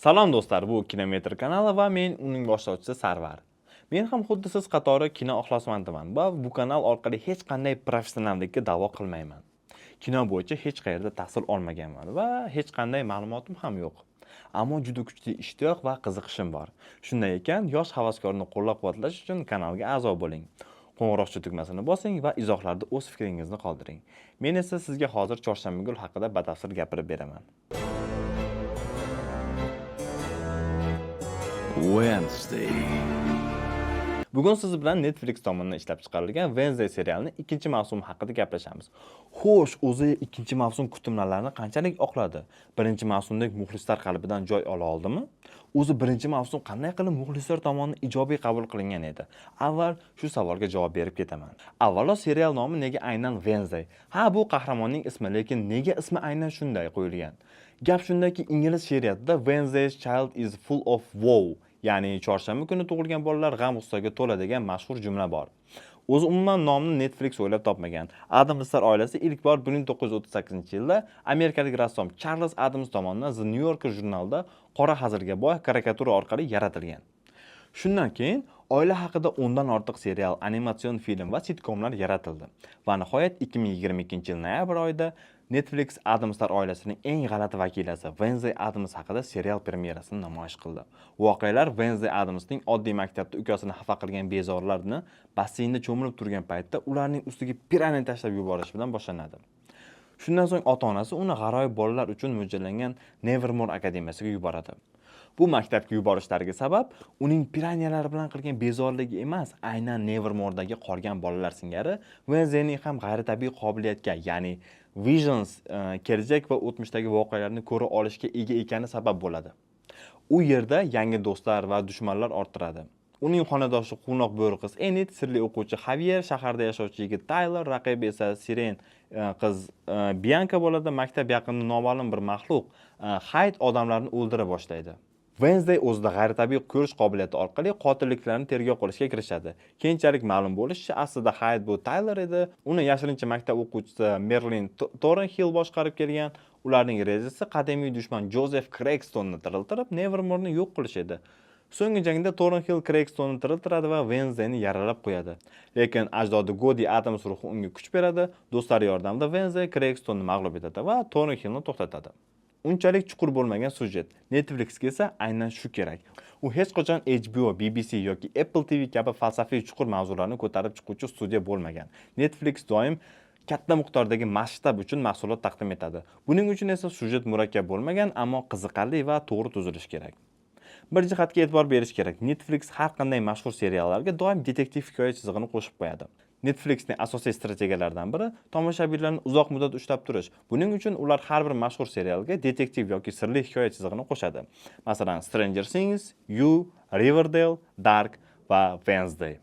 Salom do'stlar, bu Kinemetr kanali va men uning boshlovchisi Sarvar. Men ham xuddi siz qatori kino ixlosmandiman va bu kanal orqali hech qanday professionallikka da'vo qilmayman. Kino bo'yicha hech qayerda tahsil olmaganman va hech qanday ma'lumotim ham yo'q. Ammo juda kuchli ishtiyoq va qiziqishim bor. Shunday ekan, yosh havaskorni qo'llab-quvvatlash uchun kanalga a'zo bo'ling. Qo'ng'iroqcha tugmasini bosing va izohlarda o'z fikringizni qoldiring. Men esa sizga hozir Chorshanbagul haqida batafsil gapirib beraman. Wednesday. Bugun siz bilan Netflix tomonidan ishlab chiqarilgan Wednesday serialining ikkinchi mavsumi haqida gaplashamiz. Xo'sh, o'zi ikkinchi mavsum kutilmalarni qanchalik oqladi? Birinchi mavsumdek muxlislar qalbidan joy ola oldimi? O'zi birinchi mavsum qanday qilib muxlislar tomonidan ijobiy qabul qilingan edi? Avval shu savolga javob berib ketaman. Avvalo, serial nomi nega aynan Wednesday? Ha, bu qahramonning ismi, lekin nega ismi aynan shunday qo'yilgan? Gap shundaki, ingliz she'riyatida Wednesday's child is full of woe, ya'ni chorshanba kuni tug'ilgan bolalar g'am-g'ussaga to'la degan mashhur jumla bor. O'zi umuman nomni Netflix o'ylab topmagan. Adamslar oilasi ilk bor 1938-yilda amerikalik rassom Charles Adams tomonidan The New Yorker jurnalida qora hazilga boy karikatura orqali yaratilgan. Shundan keyin oila haqida 10 dan ortiq serial, animatsion film va sitkomlar yaratildi. Va nihoyat 2022-yil noyabr oyida Netflix Adamslar oilasining eng g'alati vakilasi Wednesday Adams haqida serial premyerasini namoyish qildi. Voqealar Wednesday Adamsning oddiy maktabda ukasini xafa qilgan bezorilarni basseynda cho'milib turgan paytda ularning ustiga piranha tashlab yuborish bilan boshlanadi. Shundan so'ng ota-onasi uni g'aroyib bolalar uchun mo'ljallangan Nevermore akademiyasiga yuboradi. Bu maktabga yuborishlariga sabab uning piranyalar bilan qilgan bezorligi emas, aynan Nevermore'dagi qolgan bolalar singari Wednesdayning ham g'ayritabiiy qobiliyatga, ya'ni visions, kelajak va o'tmishdagi voqealarni ko'ra olishga ega ekani sabab bo'ladi. U yerda yangi do'stlar va dushmanlar orttiradi. Uning xonadoshi quvnoq bo'ri qiz Enid, sirli o'quvchi Javier, shaharda yashovchi yigit Tyler, raqibi esa Siren qiz Bianca bo'ladi. Maktab yaqinida noma'lum bir maxluq Hyde odamlarni o'ldira boshlaydi. Wednesday o'zida g'ayritabiiy ko'rish qobiliyati orqali qotilliklarni tergov qilishga kirishadi. Keyinchalik ma'lum bo'lishicha, aslida Hyde bu Tyler edi. Uni yashirincha maktab o'quvchisi Merlin Thornhill boshqarib kelgan. Ularning rejasi qadimiy dushman Joseph Craigstonni tiriltirib, Nevermore'ni yo'q qilish edi. So'nggi jangda Thornhill Craigstonni tiriltiradi va Wednesdayni yaralab qo'yadi. Lekin ajdodi Godi Adams ruhi unga kuch beradi. Do'stlari yordamida Wednesday Craigstonni mag'lub etadi va Thornhillni to'xtatadi. Unchalik chuqur bo'lmagan sujet. Netflixga esa aynan shu kerak. U hech qachon HBO, BBC yoki Apple TV kabi falsafiy chuqur mavzularni ko'tarib chiquvchi studiya bo'lmagan. Netflix doim katta miqdordagi masshtab uchun mahsulot taqdim etadi. Buning uchun esa sujet murakkab bo'lmagan, ammo qiziqarli va to'g'ri tuzilishi kerak. Bir jihatga e'tibor berish kerak. Netflix har qanday mashhur seriallarga doim detektiv hikoya chizig'ini qo'shib qo'yadi. Netflixning asosiy strategiyalaridan biri tomoshabinlarni uzoq muddat ushlab turish. Buning uchun ular har bir mashhur serialga detektiv yoki sirli hikoya chizig'ini qo'shadi. Masalan, Stranger Things, You, Riverdale, Dark va Wednesday.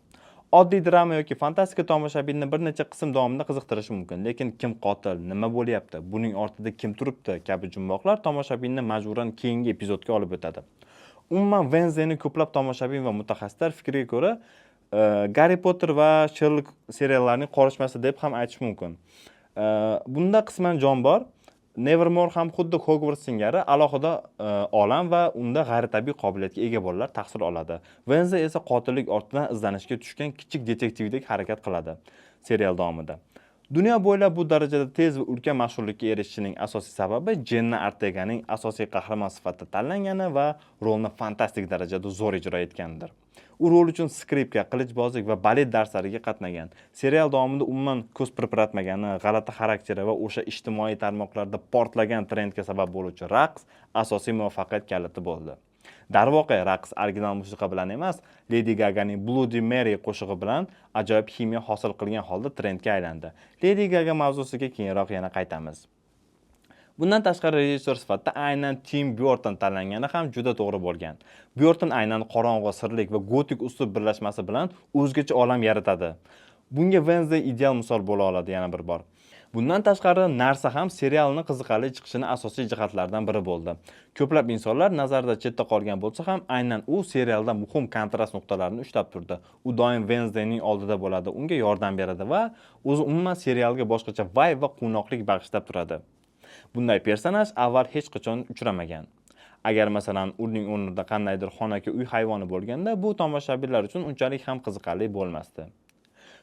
Oddiy drama yoki fantastika tomoshabinni bir necha qism davomida qiziqtirishi mumkin, lekin kim qotil, nima bo'lyapti, buning ortida kim turibdi kabi jumboqlar tomoshabinni majburan keyingi epizodga olib o'tadi. Umuman Wednesdayni ko'plab tomoshabin va mutaxassislar fikriga ko'ra Harry Potter va Sherlock seriallarining qorishmasi deb ham aytish mumkin. Bunda qisman jon bor. Nevermore ham xuddi Hogwarts singari alohida olam va unda g'ayritabiiy qobiliyatga ega bolalar tahsil oladi. Wednesday esa qotillik ortidan izlanishga tushgan kichik detektivdek harakat qiladi serial davomida. Dunyo bo'ylab bu darajada tez va ulkan mashhurlikka erishishining asosiy sababi Jenna Orteganing asosiy qahramon sifatida tanlangani va rolni fantastik darajada zo'r ijro etganidir. U rol uchun skripka, qilichbozlik va balet darslariga qatnagan. Serial davomida umuman ko'z pirpiratmagani, g'alati xarakteri va o'sha ijtimoiy tarmoqlarda portlagan trendga sabab bo'luvchi raqs asosiy muvaffaqiyat kaliti bo'ldi. Darvoqe, raqs original musiqa bilan emas, Lady Gaganing Bloody Mary qo'shig'i bilan ajoyib ximiya hosil qilgan holda trendga aylandi. Lady Gaga mavzusiga keyinroq yana qaytamiz. Bundan tashqari rejissor sifatida aynan Tim Burton tanlangani ham juda to'g'ri bo'lgan. Burton aynan qorong'u, sirlik va gotik uslub birlashmasi bilan o'zgacha olam yaratadi. Bunga Wednesday ideal misol bo'la oladi yana bir bor. Bundan tashqari narsa ham serialning qiziqarli chiqishini asosiy jihatlardan biri bo'ldi. Ko'plab insonlar nazarda chetda qolgan bo'lsa ham, aynan u serialda muhim kontrast nuqtalarini ushlab turdi. U doim Wednesdayning oldida bo'ladi, unga yordam beradi va o'zi umuman serialga boshqacha vibe va quvnoqlik bag'ishlab turadi. Bunday personaj avval hech qachon uchramagan. Agar masalan uning o'rnida qandaydir xonaki uy hayvoni bo'lganda, bu tomoshabinlar uchun unchalik ham qiziqarli bo'lmasdi.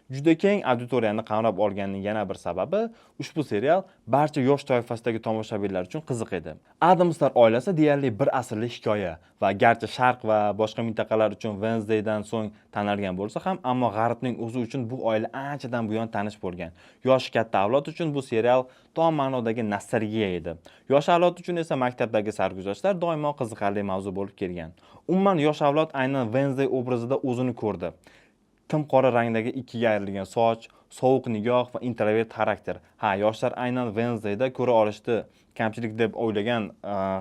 Juda keng auditoriyani qamrab olganining yana bir sababi ushbu serial barcha yosh toifasidagi tomoshabinlar uchun qiziq edi. Adamslar oilasi deyarli bir asrlik hikoya va garchi Sharq va boshqa mintaqalar uchun Wednesdaydan so'ng tanilgan bo'lsa ham, ammo G'arbning o'zi uchun bu oila anchadan buyon tanish bo'lgan. Yoshi katta avlod uchun bu serial tom ma'nodagi nostalgiya edi. Yosh avlod uchun esa maktabdagi sarguzashtlar doimo qiziqarli mavzu bo'lib kelgan. Umuman yosh avlod aynan Wednesday obrazida o'zini ko'rdi. Tim qora rangdagi ikkiga ayrilgan soch, sovuq nigoh va introvert xarakter. Yoshlar aynan Wednesdayda ko'ra olishdi. Kamchilik deb o'ylagan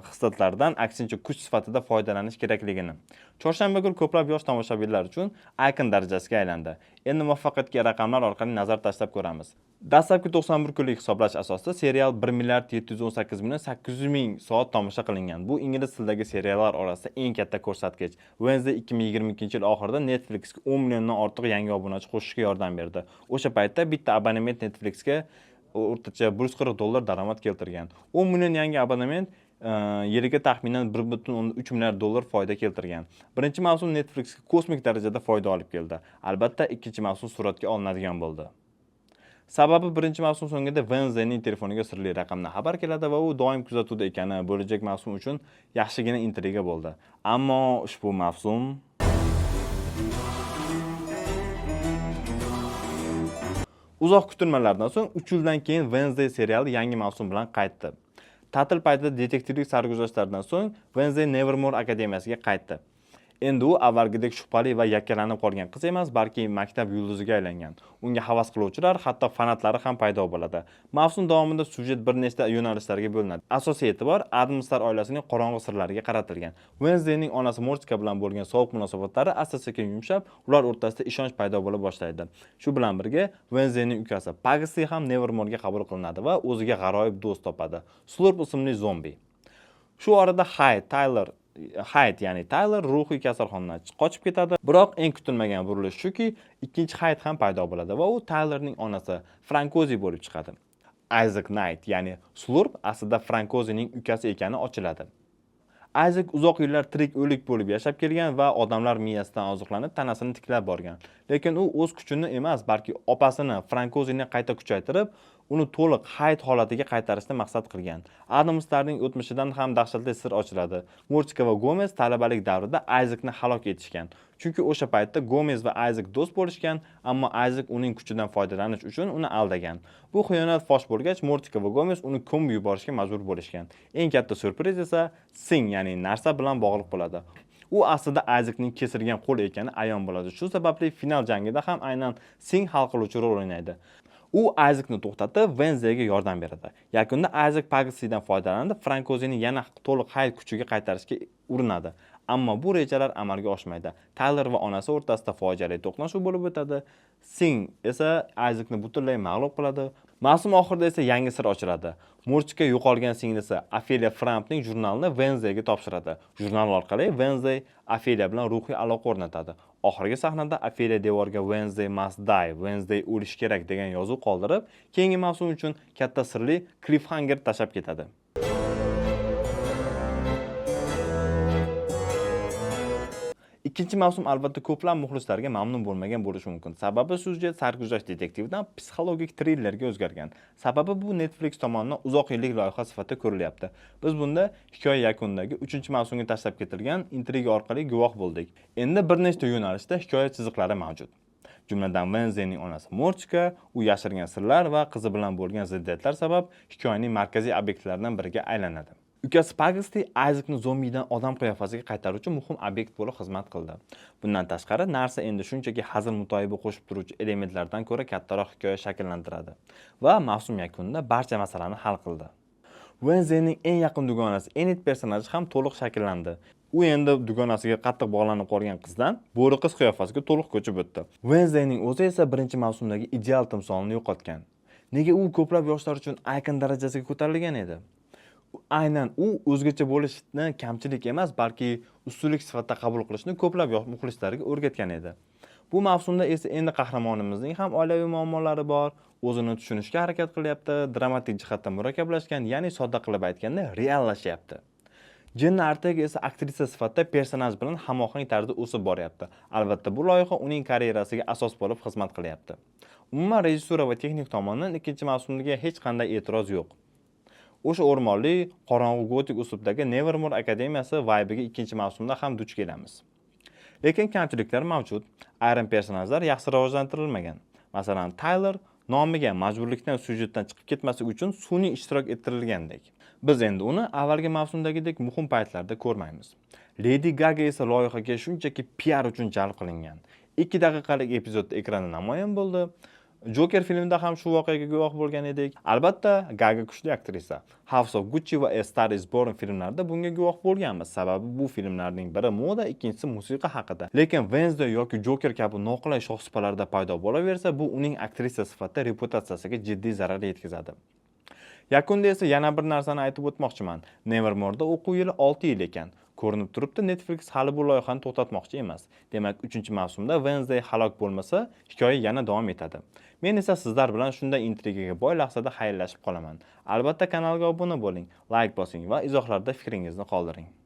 xislatlardan aksincha kuch sifatida foydalanish kerakligini. Chorshanba kuni ko'plab yosh tomoshabinlar uchun aykon darajasiga aylandi. Endi muvaffaqiyatga raqamlar orqali nazar tashlab ko'ramiz. Dastlabki 91 kunlik hisoblash asosida serial 1,718,800,000 soat tomosha qilingan. Bu ingliz tilidagi seriallar orasida eng katta ko'rsatkich. Wednesday 2022-yil oxirida Netflixga 10 milliondan ortiq yangi obunachi qo'shishga yordam berdi. O'sha paytda bitta abonement Netflixga o'rtacha $140 daromad keltirgan. 10 million yangi abonement yiliga taxminan $1,3 milliard foyda keltirgan. Birinchi mavsum Netflixga kosmik darajada foyda olib keldi. Albatta, ikkinchi mavsum suratga olinadigan bo'ldi. Sababi birinchi mavsum so'ngida Wednesdayning telefoniga sirli raqamdan xabar keladi va u doim kuzatuvda ekani bo'lajak mavsum uchun yaxshigina intriga bo'ldi. Ammo ushbu mavsum uzoq kutilmalardan so'ng 3 yildan keyin Wednesday seriali yangi mavsum bilan qaytdi. Ta'til paytida detektivlik sarguzashtlardan so'ng Wednesday Nevermore akademiyasiga qaytdi. Endi u avvalgidek shubhali va yakkalanib qolgan qiz emas, balki maktab yulduziga aylangan. Unga havas qiluvchilar, hatto fanatlari ham paydo bo'ladi. Mavsum davomida syujet bir nechta yo'nalishlarga bo'linadi. Asosiy e'tibor Adamslar oilasining qorong'u sirlariga qaratilgan. Wednesdayning onasi Mortika bilan bo'lgan sovuq munosabatlari asta-sekin yumshab, ular o'rtasida ishonch paydo bo'la boshlaydi. Shu bilan birga Wednesdayning ukasi Pugsley ham Nevermore'ga qabul qilinadi va o'ziga g'aroyib do'st topadi. Slurp ismli zombi. Shu orada Tyler ruhiy kasalxonadan qochib ketadi. Biroq eng kutilmagan burilish shuki, ikkinchi Hyde ham paydo bo'ladi va u Tylerning onasi Frankozi bo'lib chiqadi. Isaac Knight, ya'ni Slurp aslida Frankozining ukasi ekani ochiladi. Isaac uzoq yillar tirik o'lik bo'lib yashab kelgan va odamlar miyasidan oziqlanib tanasini tiklab borgan. Lekin u o'z kuchini emas, balki opasini Frankozini qayta kuchaytirib, uni to'liq Hyde holatiga qaytarishni maqsad qilgan. Adamslarning o'tmishidan ham dahshatli sir ochiladi. Mortika va Gomez talabalik davrida Isaacni halok etishgan. Chunki o'sha paytda Gomez va Isaac do'st bo'lishgan, ammo Isaac uning kuchidan foydalanish uchun uni aldagan. Bu xiyonat fosh bo'lgach, Mortika va Gomez uni ko'mib yuborishga majbur bo'lishgan. Eng katta surpriz esa Sing, ya'ni narsa bilan bog'liq bo'ladi. U aslida Isaacning kesirgan qo'l ekani ayon bo'ladi. Shu sababli final jangida ham aynan Sing hal qiluvchi rol o'ynaydi. U Isaacni to'xtatib, Wednesdayga yordam beradi. Yakunda Isaac Pugsleydan foydalanib, Frankozini yana to'liq Hyde kuchiga qaytarishga urinadi. Ammo bu rejalar amalga oshmaydi. Tyler va onasi o'rtasida fojiali to'qnashuv bo'lib o'tadi. Sing esa Isaacni butunlay mag'lub qiladi. Mavsum oxirida esa yangi sir ochiladi. Mortika yo'qolgan singlisi Ophelia Frampning jurnalini Wednesdayga topshiradi. Jurnal orqali Wednesday Ophelia bilan ruhiy aloqa o'rnatadi. Oxirgi sahnada Ophelia devorga Wednesday must die, Wednesday o'lish kerak degan yozuv qoldirib, keyingi mavsum uchun katta sirli cliffhanger tashab ketadi. Ikkinchi mavsum albatta ko'plab muxlislarga mamnun bo'lmagan bo'lishi mumkin. Sababi syujet sarguzasht detektivdan psixologik thrillerga o'zgargan. Sababi bu Netflix tomonidan uzoq yillik loyiha sifatida ko'rilyapti. Biz bunda hikoya yakunidagi 3-mavsumga tashlab ketilgan intriga orqali guvoh bo'ldik. Endi bir nechta yo'nalishda hikoya chiziqlari mavjud. Jumladan Wednesdayning onasi Mortika, u yashirgan sirlar va qizi bilan bo'lgan ziddiyatlar sabab hikoyaning markaziy obyektlaridan biriga aylanadi. Ukasi Pugsley Isaacni zombidan odam qiyofasiga qaytaruvchi muhim obyekt bo'lib xizmat qildi. Bundan tashqari, narsa endi shunchaki hazil mutoyiba qo'shib turuvchi elementlardan ko'ra kattaroq hikoya shakllantiradi va mavsum yakunida barcha masalani hal qildi. Wednesdayning eng yaqin dugonasi Enid personaji ham to'liq shakllandi. U endi dugonasiga qattiq bog'lanib qolgan qizdan bo'ri qiz qiyofasiga to'liq ko'chib o'tdi. Wednesdayning o'zi esa birinchi mavsumdagi ideal timsolini yo'qotgan. Nega u ko'plab yoshlar uchun aykon darajasiga ko'tarilgan edi? Aynan u o'zgacha bo'lishni kamchilik emas, balki ustunlik sifatida qabul qilishni ko'plab muxlislarga o'rgatgan edi. Bu mavsumda esa endi qahramonimizning ham oilaviy muammolari bor, o'zini tushunishga harakat qilyapti, dramatik jihatdan murakkablashgan, ya'ni sodda qilib aytganda reallashyapti. Jenna Ortega esa aktrisa sifatida personaj bilan hamohang tarzda o'sib boryapti. Albatta, bu loyiha uning karyerasiga asos bo'lib xizmat qilyapti. Umuman rejissura va texnik tomondan ikkinchi mavsumga hech qanday e'tiroz yo'q. O'sha o'rmonli, qorong'u gotik uslubdagi Nevermore akademiyasi vibe'iga ikkinchi mavsumda ham duch kelamiz. Lekin kamchiliklar mavjud. Ayrim personajlar yaxshi rivojlantirilmagan. Masalan, Tyler nomiga majburlikdan syujetdan chiqib ketmaslik uchun sun'iy ishtirok ettirilgandek. Biz endi uni avvalgi mavsumdagidek muhim paytlarda ko'rmaymiz. Lady Gaga esa loyihaga shunchaki PR uchun jalb qilingan. 2 daqiqalik epizodda ekranda namoyon bo'ldi. Joker filmida ham shu voqeaga guvoh bo'lgan edik. Albatta, Gaga kuchli aktrisa. House of Gucci va A Star is Born filmlarida bunga guvoh bo'lganmiz. Sababi bu filmlarning biri moda, ikkinchisi musiqa haqida. Lekin Wednesday yoki Joker kabi noqulay shohsupalarda paydo bo'laversa, bu uning aktrisa sifatida reputatsiyasiga jiddiy zarar yetkazadi. Yakunda esa yana bir narsani aytib o'tmoqchiman. Nevermore'da o'quv yili 6 yil ekan. Ko'rinib turibdi, Netflix hali bu loyihani to'xtatmoqchi emas. Demak, 3-mavsumda Wednesday halok bo'lmasa, hikoya yana davom etadi. Men esa sizlar bilan shunday intrigaga boy lahzada xayrlashib qolaman. Albatta kanalga obuna bo'ling, like bosing va izohlarda fikringizni qoldiring.